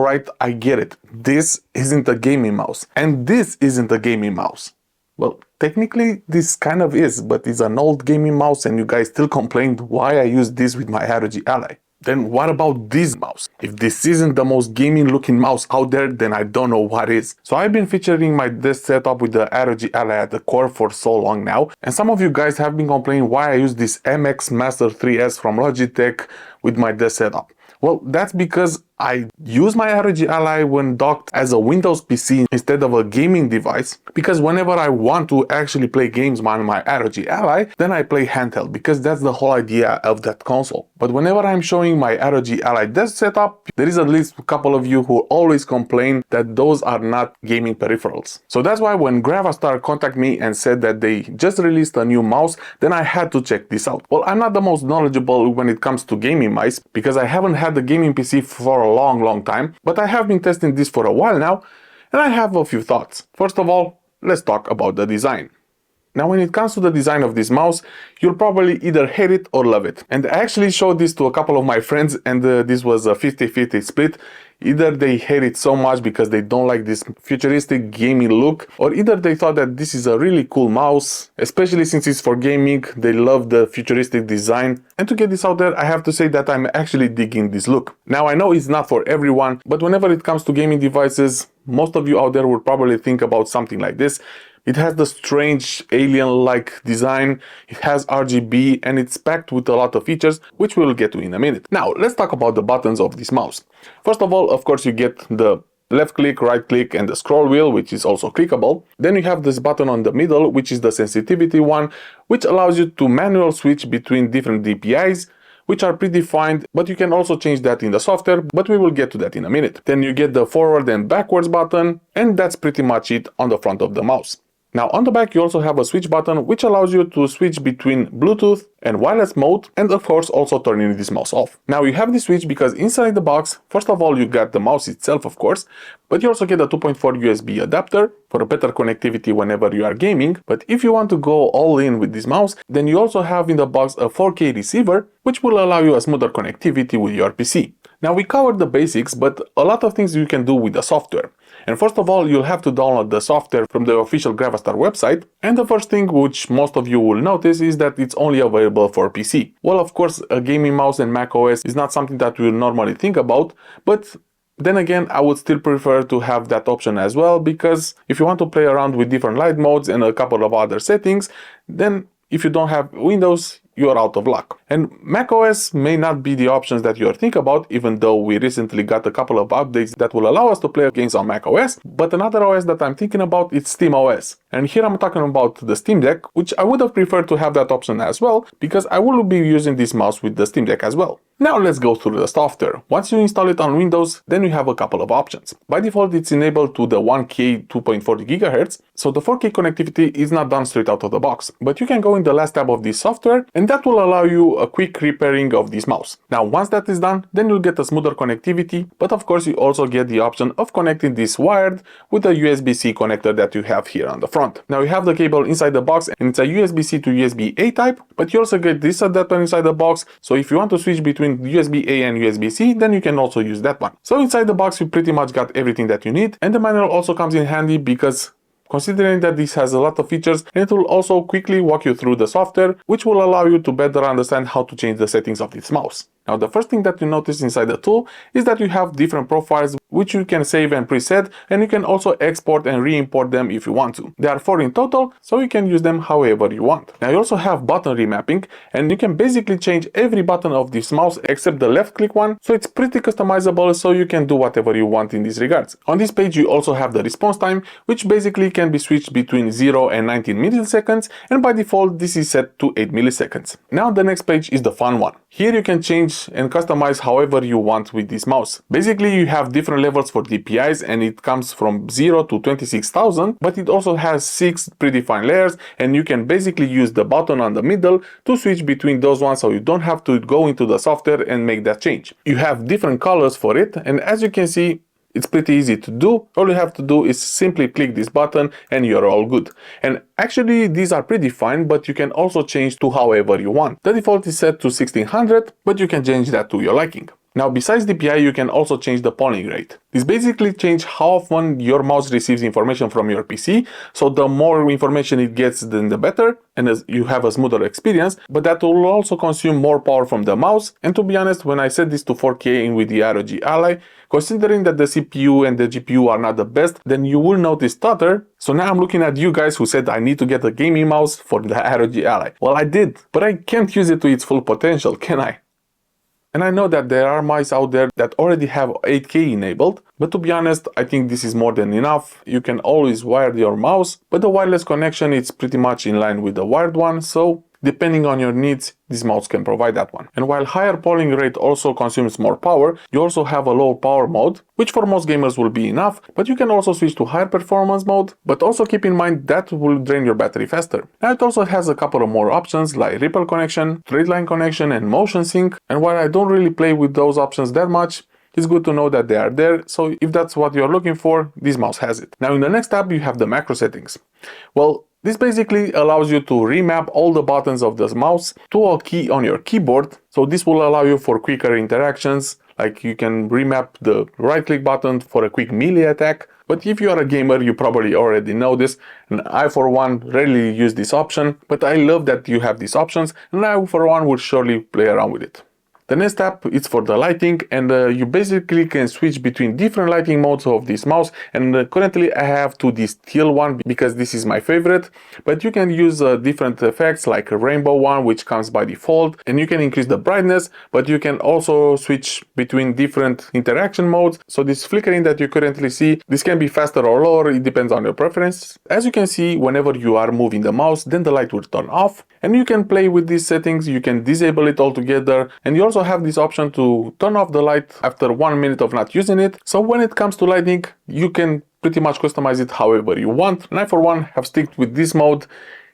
alright, I get it. This isn't a gaming mouse. And this isn't a gaming mouse. Well, technically this kind of is, but it's an old gaming mouse and you guys still complained why I use this with my ROG Ally. Then what about this mouse? If this isn't the most gaming looking mouse out there, then I don't know what is. So I've been featuring my desk setup with the ROG Ally at the core for so long now, and some of you guys have been complaining why I use this MX Master 3S from Logitech with my desk setup. Well, that's because I use my ROG Ally when docked as a Windows PC instead of a gaming device, because whenever I want to actually play games on my ROG Ally, then I play handheld, because that's the whole idea of that console. But whenever I'm showing my ROG Ally desk setup, there is at least a couple of you who always complain that those are not gaming peripherals. So that's why when Gravastar contacted me and said that they just released a new mouse, then I had to check this out. Well, I'm not the most knowledgeable when it comes to gaming mice, because I haven't had the gaming PC for a long time, but I have been testing this for a while now, and I have a few thoughts. First of all, let's talk about the design. Now, when it comes to the design of this mouse, you'll probably either hate it or love it. And I actually showed this to a couple of my friends, and this was a 50-50 split. Either they hate it so much because they don't like this futuristic gaming look, or either they thought that this is a really cool mouse, especially since it's for gaming. They love the futuristic design. And to get this out there, I have to say that I'm actually digging this look. Now, I know it's not for everyone, but whenever it comes to gaming devices, most of you out there will probably think about something like this. It has the strange alien-like design, it has RGB, and it's packed with a lot of features, which we'll get to in a minute. Now, let's talk about the buttons of this mouse. First of all, of course, you get the left click, right click, and the scroll wheel, which is also clickable. Then you have this button on the middle, which is the sensitivity one, which allows you to manual switch between different DPIs, which are predefined, but you can also change that in the software, but we will get to that in a minute. Then you get the forward and backwards button, and that's pretty much it on the front of the mouse. Now, on the back you also have a switch button, which allows you to switch between Bluetooth and wireless mode, and of course also turning this mouse off. Now, you have this switch because inside the box, first of all, you got the mouse itself, of course, but you also get a 2.4 USB adapter for a better connectivity whenever you are gaming. But if you want to go all in with this mouse, then you also have in the box a 4K receiver, which will allow you a smoother connectivity with your PC. Now, we covered the basics, but a lot of things you can do with the software. And first of all, you'll have to download the software from the official Gravastar website. And the first thing which most of you will notice is that it's only available for PC. Well, of course, a gaming mouse and macOS is not something that we normally think about, but then again, I would still prefer to have that option as well, because if you want to play around with different light modes and a couple of other settings, then if you don't have Windows, you are out of luck. And macOS may not be the options that you are thinking about, even though we recently got a couple of updates that will allow us to play games on macOS. But another OS that I'm thinking about is SteamOS. And here I'm talking about the Steam Deck, which I would have preferred to have that option as well, because I will be using this mouse with the Steam Deck as well. Now let's go through the software. Once you install it on Windows, then you have a couple of options. By default, it's enabled to the 1K 2.40 GHz, so the 4K connectivity is not done straight out of the box. But you can go in the last tab of this software, and that will allow you a quick repairing of this mouse. Now, once that is done, then you'll get a smoother connectivity, but of course you also get the option of connecting this wired with the USB-C connector that you have here on the front. Now, you have the cable inside the box, and it's a USB-C to USB-A type, but you also get this adapter inside the box, so if you want to switch between USB-A and USB-C, then you can also use that one. So inside the box, you pretty much got everything that you need, and the manual also comes in handy because considering that this has a lot of features, and it will also quickly walk you through the software, which will allow you to better understand how to change the settings of this mouse. Now, the first thing that you notice inside the tool is that you have different profiles which you can save and preset, and you can also export and re-import them if you want to. There are 4 in total, so you can use them however you want. Now, you also have button remapping, and you can basically change every button of this mouse except the left click one, so it's pretty customizable, so you can do whatever you want in this regards. On this page, you also have the response time, which basically can be switched between 0 and 19 milliseconds, and by default, this is set to 8 milliseconds. Now, the next page is the fun one. Here you can change and customize however you want with this mouse. Basically, you have different levels for DPIs, and it comes from 0 to 26,000, but it also has 6 predefined layers, and you can basically use the button on the middle to switch between those ones, so you don't have to go into the software and make that change. You have different colors for it, and as you can see, it's pretty easy to do. All you have to do is simply click this button and you're all good. And actually, these are predefined, but you can also change to however you want. The default is set to 1600, but you can change that to your liking. Now, besides DPI, you can also change the polling rate. This basically changes how often your mouse receives information from your PC, so the more information it gets, then the better, and as you have a smoother experience, but that will also consume more power from the mouse. And to be honest, when I set this to 4K in with the ROG Ally, considering that the CPU and the GPU are not the best, then you will notice stutter. So now I'm looking at you guys who said I need to get a gaming mouse for the ROG Ally. Well, I did, but I can't use it to its full potential, can I? And I know that there are mice out there that already have 8K enabled, but to be honest, I think this is more than enough. You can always wire your mouse, but the wireless connection is pretty much in line with the wired one, so depending on your needs, this mouse can provide that one. And while higher polling rate also consumes more power, you also have a low power mode, which for most gamers will be enough, but you can also switch to higher performance mode, but also keep in mind that will drain your battery faster. Now it also has a couple of more options like ripple connection, straight line connection, and motion sync, and while I don't really play with those options that much, it's good to know that they are there, so if that's what you're looking for, this mouse has it. Now in the next tab you have the macro settings. Well, this basically allows you to remap all the buttons of the mouse to a key on your keyboard, so this will allow you for quicker interactions, like you can remap the right click button for a quick melee attack. But if you are a gamer, you probably already know this, and I for one rarely use this option, but I love that you have these options, and I for one will surely play around with it. The next tab is for the lighting, and you basically can switch between different lighting modes of this mouse, and currently I have to this teal one because this is my favorite, but you can use different effects like a rainbow one which comes by default, and you can increase the brightness, but you can also switch between different interaction modes. So this flickering that you currently see, this can be faster or lower, it depends on your preference. As you can see, whenever you are moving the mouse, then the light will turn off, and you can play with these settings, you can disable it altogether, and you also have this option to turn off the light after 1 minute of not using it. So when it comes to lighting, you can pretty much customize it however you want. And I for one have sticked with this mode.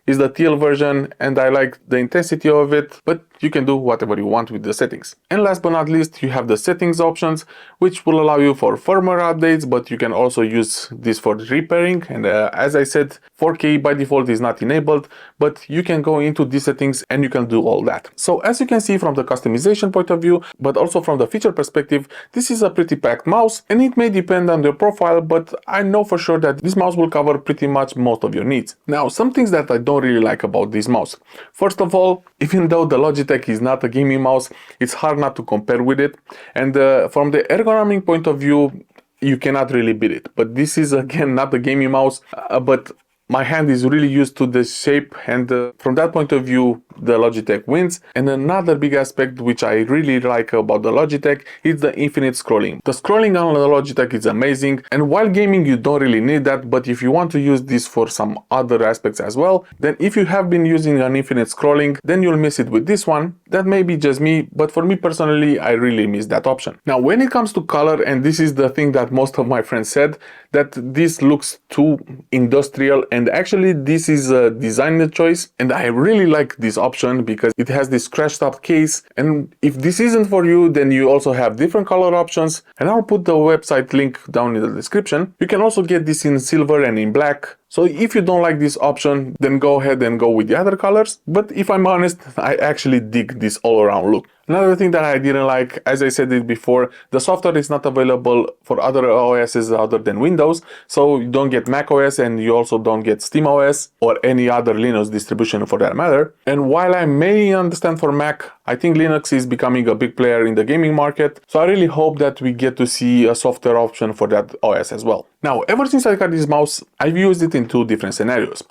Is the teal version, and I like the intensity of it, but you can do whatever you want with the settings. And last but not least, you have the settings options, which will allow you for firmware updates, but you can also use this for repairing. And as I said, 4K by default is not enabled, but you can go into these settings and you can do all that. So as you can see from the customization point of view, but also from the feature perspective, this is a pretty packed mouse, and it may depend on your profile, but I know for sure that this mouse will cover pretty much most of your needs. Now, some things that I don't really like about this mouse. First of all, even though the Logitech is not a gaming mouse, it's hard not to compare with it, and from the ergonomic point of view, you cannot really beat it. But this is again not a gaming mouse, but my hand is really used to the shape, and from that point of view, the Logitech wins. And another big aspect which I really like about the Logitech is the infinite scrolling. The scrolling on the Logitech is amazing, and while gaming you don't really need that, but if you want to use this for some other aspects as well, then if you have been using an infinite scrolling, then you'll miss it with this one. That may be just me, but for me personally, I really miss that option. Now when it comes to color, and this is the thing that most of my friends said, that this looks too industrial, and actually this is a designer choice, and I really like this option because it has this scratched up case, and if this isn't for you, then you also have different color options, and I'll put the website link down in the description. You can also get this in silver and in black. So if you don't like this option, then go ahead and go with the other colors. But if I'm honest, I actually dig this all around look. Another thing that I didn't like, as I said it before, the software is not available for other OSs other than Windows. So you don't get Mac OS, and you also don't get Steam OS or any other Linux distribution for that matter. And while I may understand for Mac, I think Linux is becoming a big player in the gaming market. So I really hope that we get to see a software option for that OS as well. Now, ever since I got this mouse, I've used it in two different scenarios.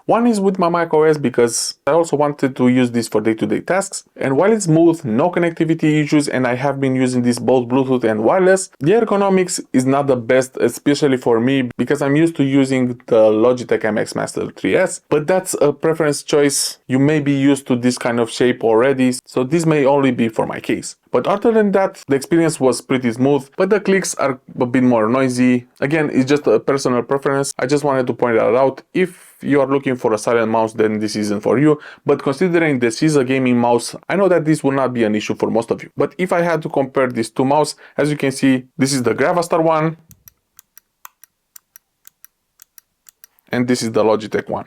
One is with my macOS because I also wanted to use this for day-to-day tasks, and while it's smooth, no connectivity issues, and I have been using this both Bluetooth and wireless, the ergonomics is not the best, especially for me because I'm used to using the Logitech MX Master 3S, but that's a preference choice. You may be used to this kind of shape already, so this may only be for my case. But other than that, the experience was pretty smooth, but the clicks are a bit more noisy. Again, it's just a personal preference. I just wanted to point that out. If you are looking for a silent mouse, then this isn't for you. But considering this is a gaming mouse, I know that this will not be an issue for most of you. But if I had to compare these two mouse, as you can see, this is the Gravastar one, and this is the Logitech one.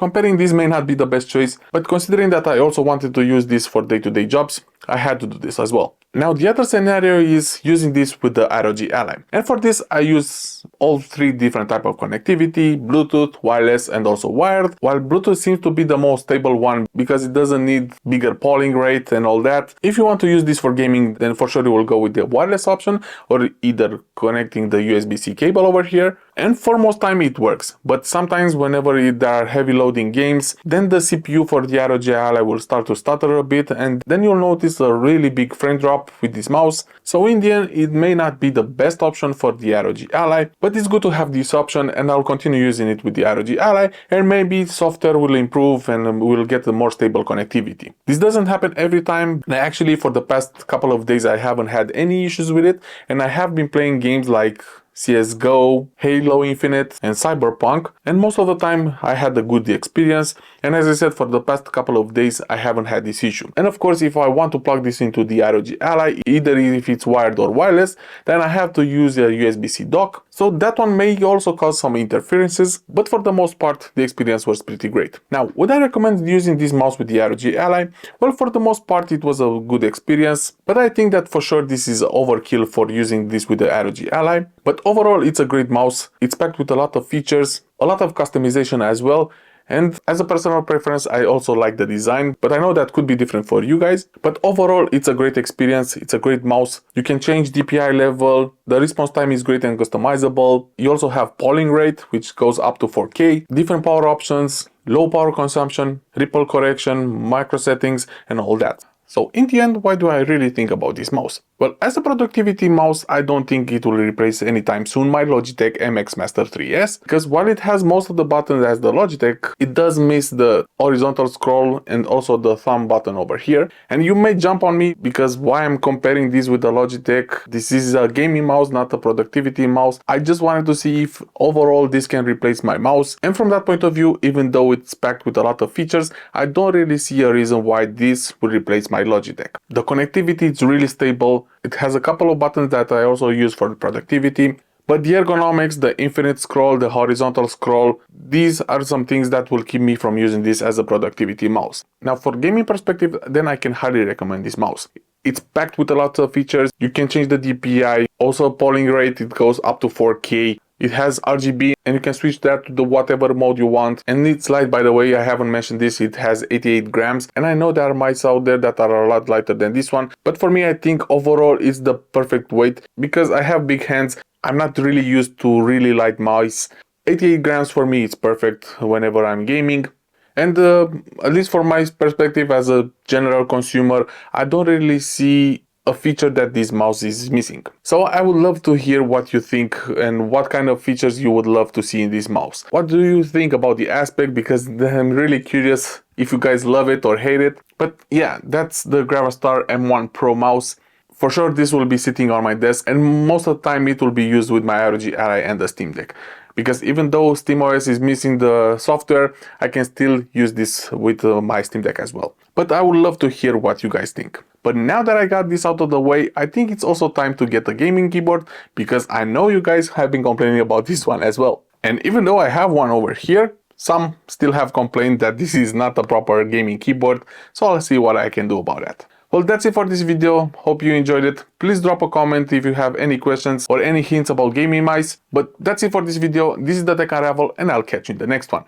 comparing these may not be the best choice, but considering that I also wanted to use this for day-to-day jobs, I had to do this as well. Now the other scenario is using this with the ROG Ally. And for this I use all three different type of connectivity: Bluetooth, wireless and also wired. While Bluetooth seems to be the most stable one because it doesn't need bigger polling rate and all that. If you want to use this for gaming, then for sure you will go with the wireless option, or either connecting the USB-C cable over here. And for most time it works, but sometimes whenever there are heavy loading games, then the CPU for the ROG Ally will start to stutter a bit, and then you'll notice a really big frame drop with this mouse. So in the end, it may not be the best option for the ROG Ally, but it's good to have this option, and I'll continue using it with the ROG Ally, and maybe software will improve and we'll get a more stable connectivity. This doesn't happen every time. Actually, for the past couple of days I haven't had any issues with it, and I have been playing games like CSGO, Halo Infinite and Cyberpunk, and most of the time I had a good experience, and as I said, for the past couple of days I haven't had this issue. And of course, if I want to plug this into the ROG Ally, either if it's wired or wireless, then I have to use a USB-C dock, so that one may also cause some interferences, but for the most part the experience was pretty great. Now, would I recommend using this mouse with the ROG Ally? Well, for the most part it was a good experience, but I think that for sure this is overkill for using this with the ROG Ally. But overall, it's a great mouse. It's packed with a lot of features, a lot of customization as well. And as a personal preference, I also like the design, but I know that could be different for you guys. But overall, it's a great experience. It's a great mouse. You can change DPI level. The response time is great and customizable. You also have polling rate, which goes up to 4K, different power options, low power consumption, ripple correction, micro settings, and all that. So in the end, why do I really think about this mouse? Well, as a productivity mouse, I don't think it will replace anytime soon my Logitech MX Master 3S, because while it has most of the buttons as the Logitech, it does miss the horizontal scroll and also the thumb button over here. And you may jump on me because why I'm comparing this with the Logitech. This is a gaming mouse, not a productivity mouse. I just wanted to see if overall this can replace my mouse. And from that point of view, even though it's packed with a lot of features, I don't really see a reason why this will replace my Logitech. The connectivity is really stable. It has a couple of buttons that I also use for productivity, but the ergonomics, the infinite scroll, the horizontal scroll, these are some things that will keep me from using this as a productivity mouse. Now, for gaming perspective, then I can highly recommend this mouse. It's packed with a lot of features. You can change the DPI, also polling rate, it goes up to 4K. It has RGB and you can switch that to the whatever mode you want. And it's light, by the way, I haven't mentioned this, it has 88 grams. And I know there are mice out there that are a lot lighter than this one. But for me, I think overall it's the perfect weight because I have big hands. I'm not really used to really light mice. 88 grams for me is perfect whenever I'm gaming. And at least from my perspective as a general consumer, I don't really see a feature that this mouse is missing. So I would love to hear what you think and what kind of features you would love to see in this mouse. What do you think about the aspect? Because I'm really curious if you guys love it or hate it. But yeah, that's the Gravastar M1 PRO mouse. For sure this will be sitting on my desk, and most of the time it will be used with my ROG Ally and the Steam Deck. Because even though SteamOS is missing the software, I can still use this with my Steam Deck as well. But I would love to hear what you guys think. But now that I got this out of the way, I think it's also time to get a gaming keyboard, because I know you guys have been complaining about this one as well. And even though I have one over here, some still have complained that this is not a proper gaming keyboard, so I'll see what I can do about that. Well, that's it for this video. Hope you enjoyed it. Please drop a comment if you have any questions or any hints about gaming mice. But that's it for this video. This is the Tech Unravel, and I'll catch you in the next one.